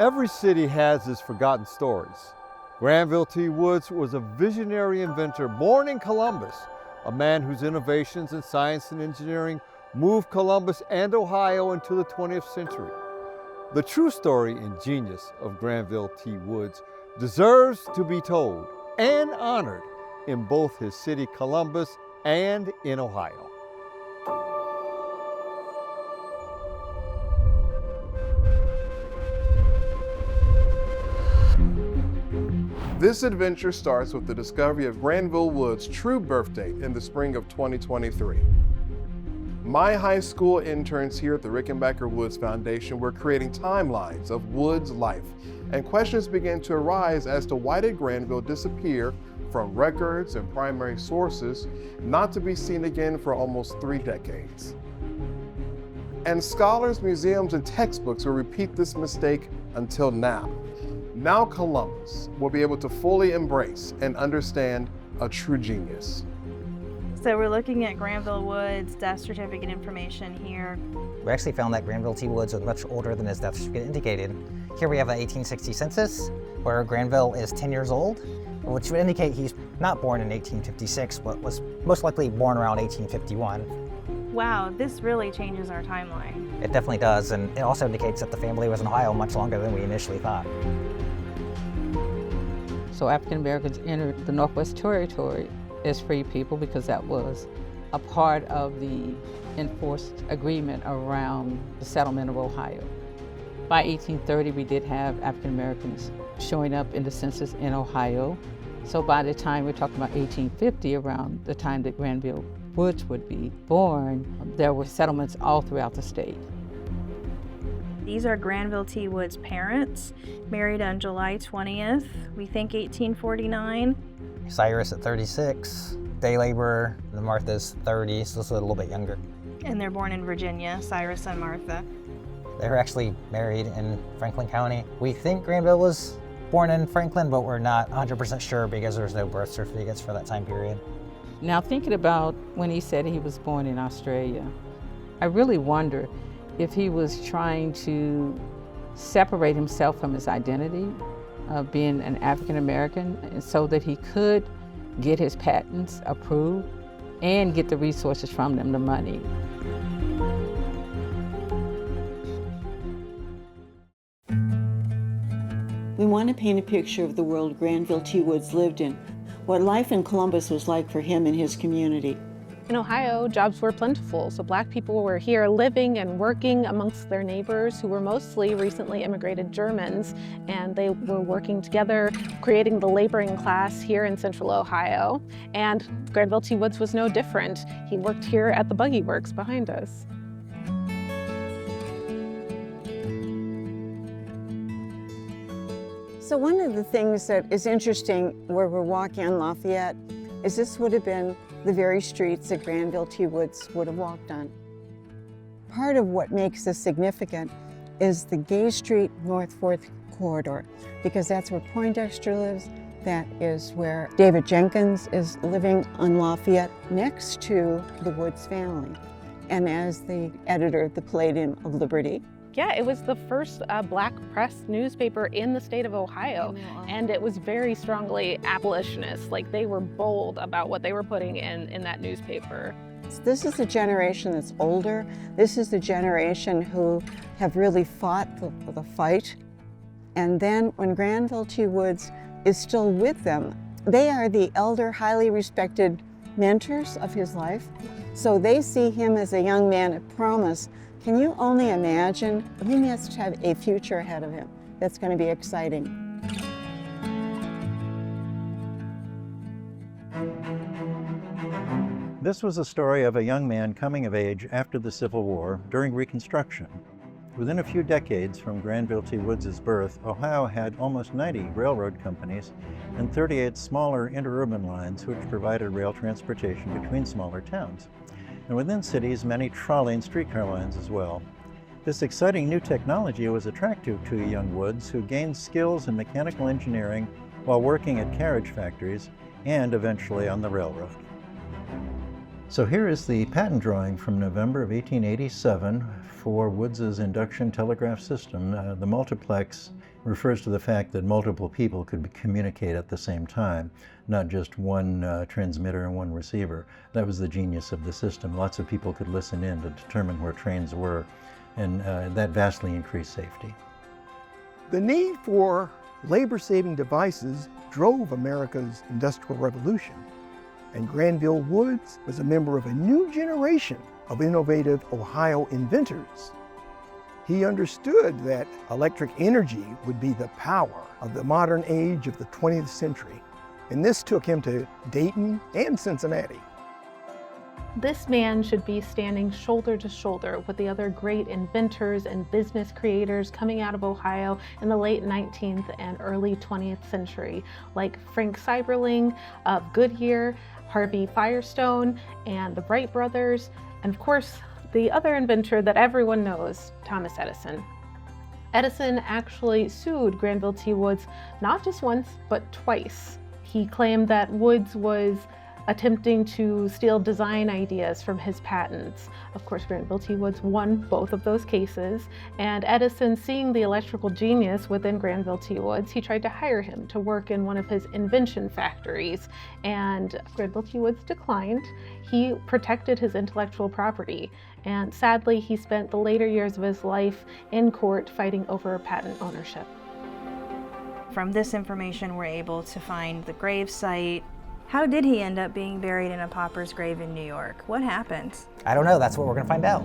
Every city has its forgotten stories. Granville T. Woods was a visionary inventor born in Columbus, a man whose innovations in science and engineering moved Columbus and Ohio into the 20th century. The true story and genius of Granville T. Woods deserves to be told and honored in both his city, Columbus, and in Ohio. This adventure starts with the discovery of Granville Woods' true birth date in the spring of 2023. My high school interns here at the Rickenbacker Woods Foundation were creating timelines of Woods' life, and questions began to arise as to why did Granville disappear from records and primary sources, not to be seen again for almost 3 decades. And scholars, museums, and textbooks will repeat this mistake until now. Now Columbus will be able to fully embrace and understand a true genius. So we're looking at Granville Woods' death certificate information here. We actually found that Granville T. Woods was much older than his death certificate indicated. Here we have an 1860 census where Granville is 10 years old, which would indicate he's not born in 1856, but was most likely born around 1851. Wow, this really changes our timeline. It definitely does, and it also indicates that the family was in Ohio much longer than we initially thought. So African Americans entered the Northwest Territory as free people because that was a part of the enforced agreement around the settlement of Ohio. By 1830, we did have African Americans showing up in the census in Ohio. So by the time we're talking about 1850, around the time that Granville Woods would be born, there were settlements all throughout the state. These are Granville T. Woods' parents, married on July 20th, we think 1849. Cyrus at 36, day laborer, and Martha's 30, so this is a little bit younger. And they're born in Virginia, Cyrus and Martha. They were actually married in Franklin County. We think Granville was born in Franklin, but we're not 100% sure because there's no birth certificates for that time period. Now thinking about when he said he was born in Australia, I really wonder if he was trying to separate himself from his identity of being an African American so that he could get his patents approved and get the resources from them, the money. We want to paint a picture of the world Granville T. Woods lived in, what life in Columbus was like for him and his community. In Ohio, jobs were plentiful, so Black people were here living and working amongst their neighbors who were mostly recently immigrated Germans, and they were working together, creating the laboring class here in Central Ohio. And Granville T. Woods was no different. He worked here at the buggy works behind us. So one of the things that is interesting where we're walking on Lafayette is this would have been the very streets that Granville T. Woods would have walked on. Part of what makes this significant is the Gay Street North 4th corridor, because that's where Poindexter lives. That is where David Jenkins is living on Lafayette, next to the Woods family, and as the editor of the Palladium of Liberty. Yeah, it was the first Black press newspaper in the state of Ohio, and it was very strongly abolitionist. Like, they were bold about what they were putting in that newspaper. This is the generation that's older. This is the generation who have really fought the fight. And then when Granville T. Woods is still with them, they are the elder, highly respected mentors of his life. So they see him as a young man of promise. Can you only imagine? He must have a future ahead of him that's going to be exciting. This was a story of a young man coming of age after the Civil War during Reconstruction. Within a few decades from Granville T. Woods' birth, Ohio had almost 90 railroad companies and 38 smaller interurban lines which provided rail transportation between smaller towns. And within cities, many trolley and streetcar lines as well. This exciting new technology was attractive to young Woods, who gained skills in mechanical engineering while working at carriage factories and eventually on the railroad. So here is the patent drawing from November of 1887 for Woods's induction telegraph system. The multiplex refers to the fact that multiple people could communicate at the same time, not just one transmitter and one receiver. That was the genius of the system. Lots of people could listen in to determine where trains were, and that vastly increased safety. The need for labor-saving devices drove America's Industrial Revolution, and Granville Woods was a member of a new generation of innovative Ohio inventors. He understood that electric energy would be the power of the modern age of the 20th century, and this took him to Dayton and Cincinnati. This man should be standing shoulder to shoulder with the other great inventors and business creators coming out of Ohio in the late 19th and early 20th century, like Frank Seiberling of Goodyear, Harvey Firestone, and the Bright brothers, and of course, the other inventor that everyone knows, Thomas Edison. Edison actually sued Granville T. Woods not just once, but twice. He claimed that Woods was attempting to steal design ideas from his patents. Of course, Granville T. Woods won both of those cases, and Edison, seeing the electrical genius within Granville T. Woods, he tried to hire him to work in one of his invention factories, and Granville T. Woods declined. He protected his intellectual property, and sadly, he spent the later years of his life in court fighting over patent ownership. From this information, we're able to find the grave site. How did he end up being buried in a pauper's grave in New York? What happened? I don't know, that's what we're gonna find out.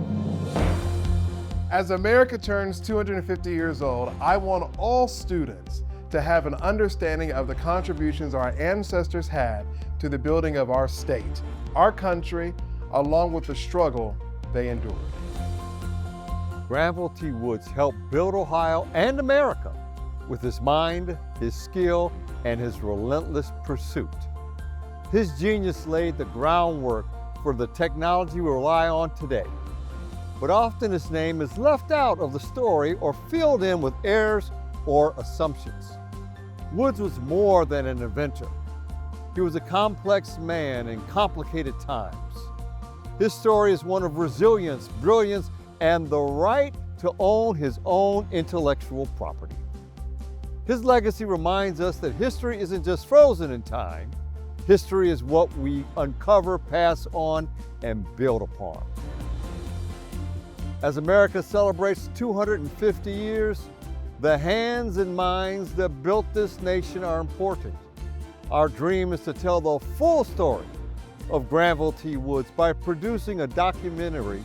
As America turns 250 years old, I want all students to have an understanding of the contributions our ancestors had to the building of our state, our country, along with the struggle they endured. Granville T. Woods helped build Ohio and America with his mind, his skill, and his relentless pursuit. His genius laid the groundwork for the technology we rely on today. But often his name is left out of the story or filled in with errors or assumptions. Woods was more than an inventor. He was a complex man in complicated times. His story is one of resilience, brilliance, and the right to own his own intellectual property. His legacy reminds us that history isn't just frozen in time. History is what we uncover, pass on, and build upon. As America celebrates 250 years, the hands and minds that built this nation are important. Our dream is to tell the full story of Granville T. Woods by producing a documentary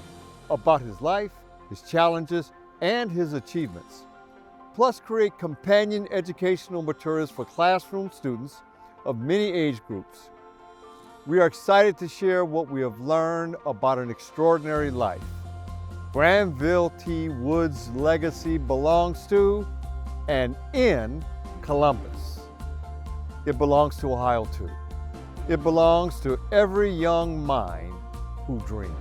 about his life, his challenges, and his achievements. Plus create companion educational materials for classroom students of many age groups. We are excited to share what we have learned about an extraordinary life. Granville T. Woods' legacy belongs to and in Columbus. It belongs to Ohio too. It belongs to every young mind who dreams.